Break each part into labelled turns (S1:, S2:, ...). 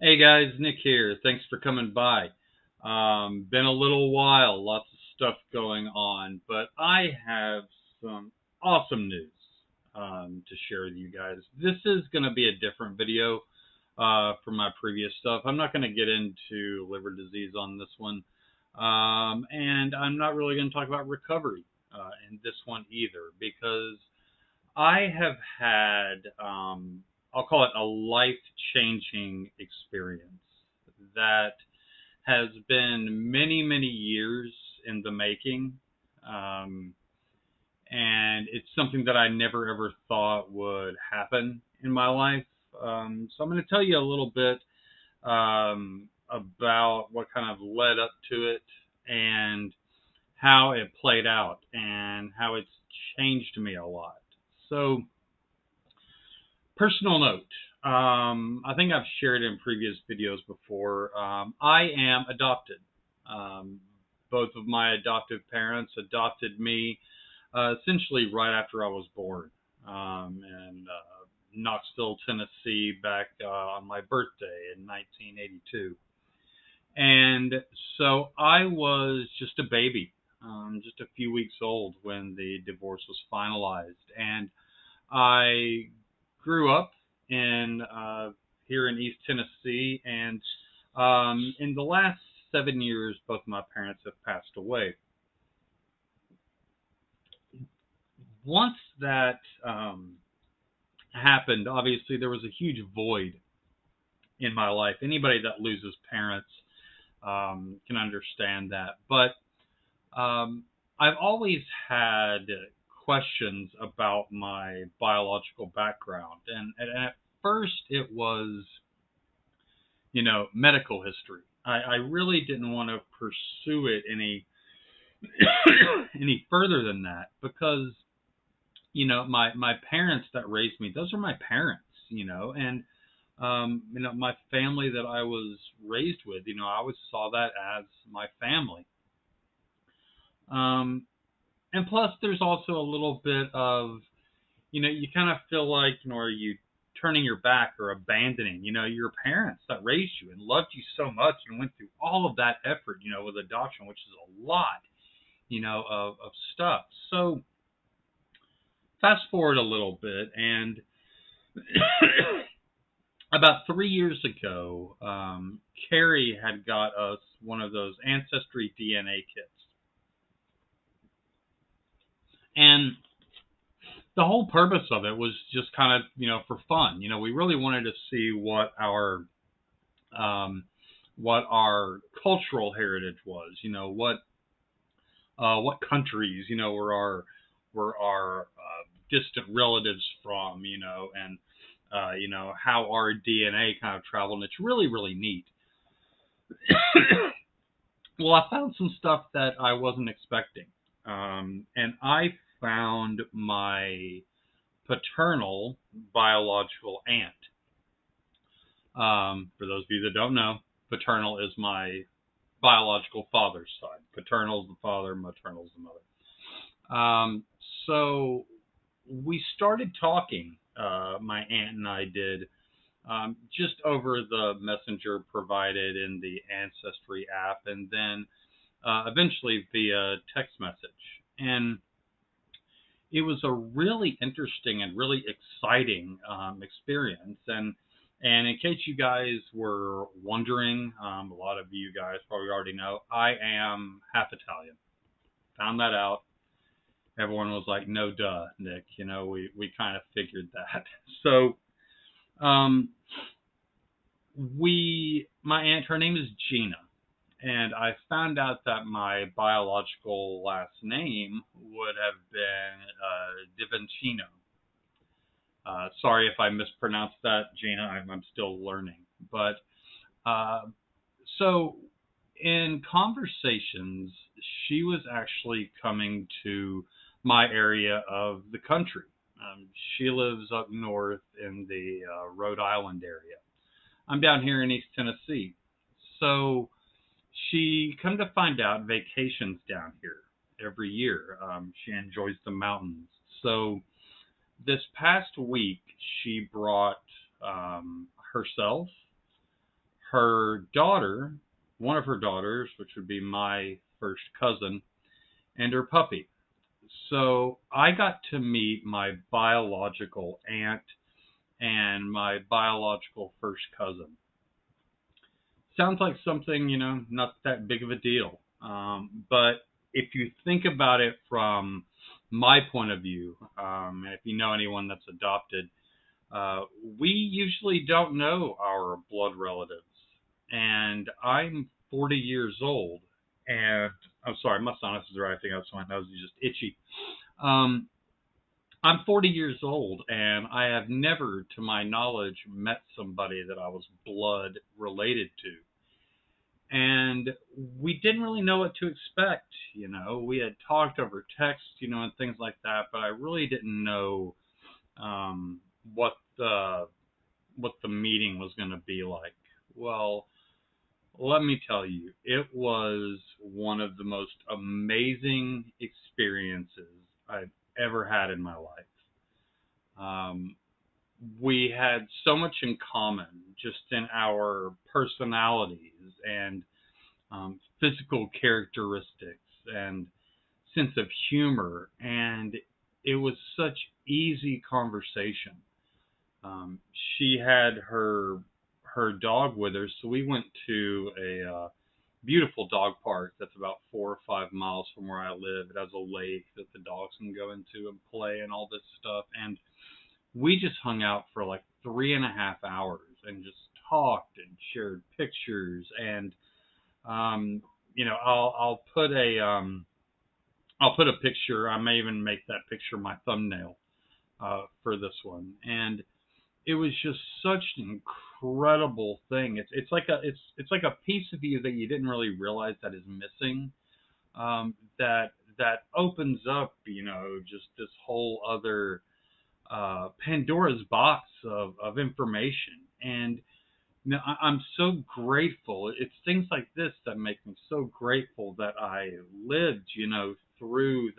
S1: Hey guys, Nick here. Thanks for coming by. Been a little while, lots of stuff going on, but I have some awesome news to share with you guys. This is going to be a different video from my previous stuff. I'm not going to get into liver disease on this one, and I'm not really going to talk about recovery in this one either, because I have had, I'll call it a life-changing experience that has been many, many years in the making. Um, and it's something that I never ever thought would happen in my life. So I'm going to tell you a little bit about what kind of led up to it and how it played out and how it's changed me a lot. So, personal note. I think I've shared in previous videos before. I am adopted. Um, Both of my adoptive parents adopted me essentially right after I was born in Knoxville, Tennessee, back on my birthday in 1982. And so I was just a baby, just a few weeks old when the divorce was finalized. And I grew up in here in East Tennessee, and in the last 7 years, both my parents have passed away. Once that happened, obviously there was a huge void in my life. Anybody that loses parents can understand that. But I've always had questions about my biological background, and at first it was, medical history. I really didn't want to pursue it any any further than that because my parents that raised me, those are my parents, and my family that I was raised with, I always saw that as my family. Um, and plus, there's also a little bit of, you kind of feel like, are you turning your back or abandoning, your parents that raised you and loved you so much and went through all of that effort, with adoption, which is a lot, of stuff. So fast forward a little bit, and about 3 years ago, Carrie had got us one of those Ancestry DNA kits. And the whole purpose of it was just kind of, for fun. We really wanted to see what our cultural heritage was. What countries, were our distant relatives from. And how our DNA kind of traveled. And it's really, really neat. Well, I found some stuff that I wasn't expecting. And I found my paternal biological aunt. For those of you that don't know, paternal is my biological father's side. Paternal is the father, maternal is the mother. So we started talking, my aunt and I did, just over the messenger provided in the Ancestry app, and then eventually via text message. And it was a really interesting and really exciting experience. And in case you guys were wondering, a lot of you guys probably already know, I am half Italian. Found that out. Everyone was like, no duh, Nick. We kind of figured that. So my aunt, her name is Jeana. And I found out that my biological last name would have been Divincino. Sorry if I mispronounced that, Jeana. I'm still learning. But so in conversations, she was actually coming to my area of the country. She lives up north in the Rhode Island area. I'm down here in East Tennessee. So she come to find out vacations down here every year. She enjoys the mountains. So this past week, she brought herself, her daughter, one of her daughters, which would be my first cousin, and her puppy. So I got to meet my biological aunt and my biological first cousin. Sounds like something, not that big of a deal. But if you think about it from my point of view, and if you know anyone that's adopted, we usually don't know our blood relatives. And I'm 40 years old, and I'm sorry, my sinus is acting up, so my nose is just itchy. Um, I'm 40 years old, and I have never, to my knowledge, met somebody that I was blood related to. And we didn't really know what to expect. We had talked over text, and things like that, but I really didn't know um, what the meeting was going to be like. Well, let me tell you, it was one of the most amazing experiences I've ever had in my life. We had so much in common just in our personalities and physical characteristics and sense of humor, and it was such easy conversation. She had her dog with her, so we went to a beautiful dog park that's about 4 or 5 miles from where I live. It has a lake that the dogs can go into and play and all this stuff, and we just hung out for like 3.5 hours and just talked and shared pictures. And I'll put a picture. I may even make that picture my thumbnail for this one. And it was just such an incredible thing. It's like a piece of you that you didn't really realize that is missing. That opens up, just this whole other Pandora's box of information. And I'm so grateful. It's things like this that make me so grateful that I lived, through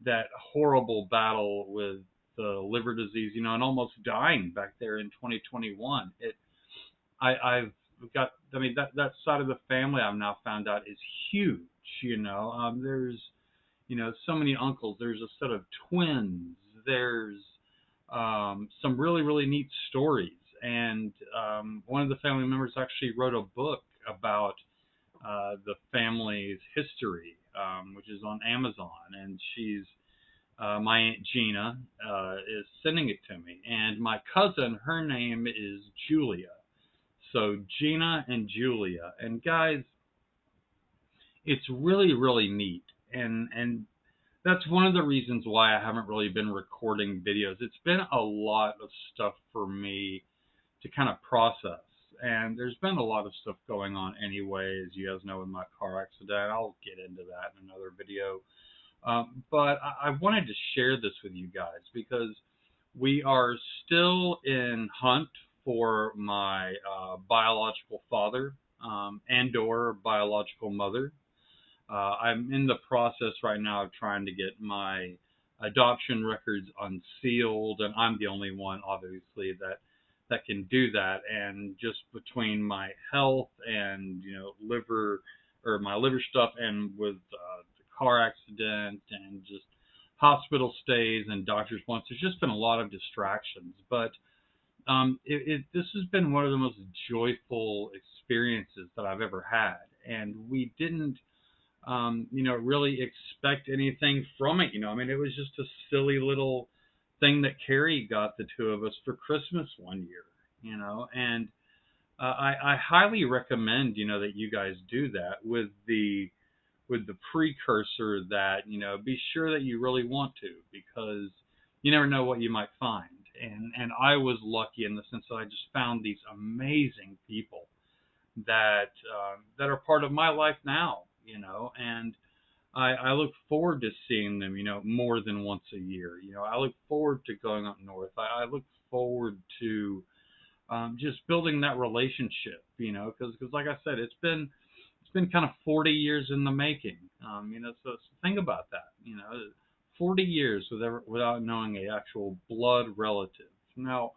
S1: that horrible battle with the liver disease, and almost dying back there in 2021. I've got, that side of the family I've now found out is huge. There's, so many uncles. There's a set of twins. There's some really, really neat stories. And one of the family members actually wrote a book about the family's history, which is on Amazon. And she's, my Aunt Jeana, is sending it to me. And my cousin, her name is Julia. So Jeana and Julia. And guys, it's really, really neat. And that's one of the reasons why I haven't really been recording videos. It's been a lot of stuff for me to kind of process. And there's been a lot of stuff going on anyway, as you guys know, in my car accident. I'll get into that in another video. But I wanted to share this with you guys because we are still in hunt for my biological father and or biological mother. I'm in the process right now of trying to get my adoption records unsealed, and I'm the only one, obviously, that can do that. And just between my health and my liver stuff, and with the car accident and just hospital stays and doctor's appointments, there's just been a lot of distractions. But this has been one of the most joyful experiences that I've ever had, and we didn't really expect anything from it. It was just a silly little thing that Carrie got the two of us for Christmas one year, and I highly recommend, that you guys do that with the precursor that, be sure that you really want to, because you never know what you might find. And I was lucky in the sense that I just found these amazing people that are part of my life now, and I look forward to seeing them, more than once a year. I look forward to going up north. I look forward to just building that relationship, because like I said, it's been kind of 40 years in the making. So think about that, 40 years without knowing a actual blood relative. Now,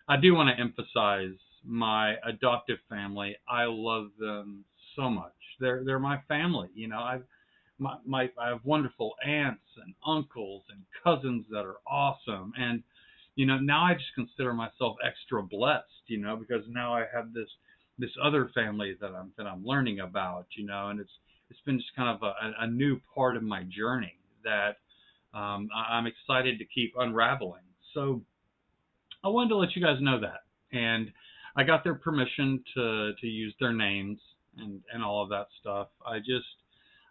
S1: I do want to emphasize, my adoptive family. I love them so much. They're my family. You know, I have wonderful aunts and uncles and cousins that are awesome. And you know, now I just consider myself extra blessed, you know, because now I have this other family that I'm learning about, you know, and it's been just kind of a new part of my journey that I'm excited to keep unraveling. So I wanted to let you guys know that. And I got their permission to use their names and all of that stuff.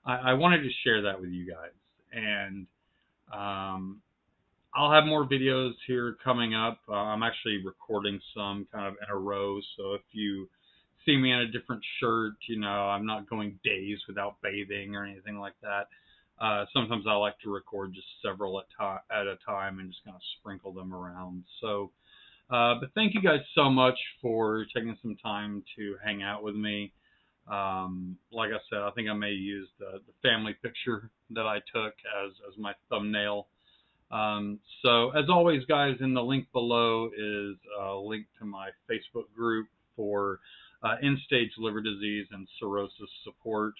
S1: I wanted to share that with you guys. And I'll have more videos here coming up. I'm actually recording some kind of in a row. So if you see me in a different shirt, you know, I'm not going days without bathing or anything like that. Sometimes I like to record just several at a time and just kind of sprinkle them around. So, but thank you guys so much for taking some time to hang out with me. Like I said, I think I may use the family picture that I took as my thumbnail. So as always, guys, in the link below is a link to my Facebook group for end-stage liver disease and cirrhosis support.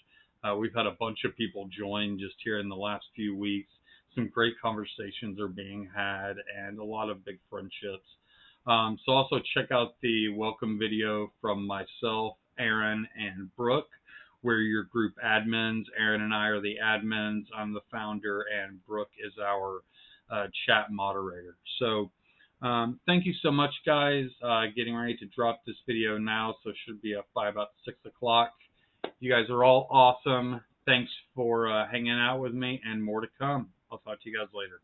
S1: We've had a bunch of people join just here in the last few weeks. Some great conversations are being had and a lot of big friendships. So also check out the welcome video from myself, Aaron, and Brooke. We're your group admins. Aaron and I are the admins. I'm the founder, and Brooke is our chat moderator. So thank you so much, guys. Getting ready to drop this video now, so it should be up by about 6 o'clock. You guys are all awesome. Thanks for hanging out with me, and more to come. I'll talk to you guys later.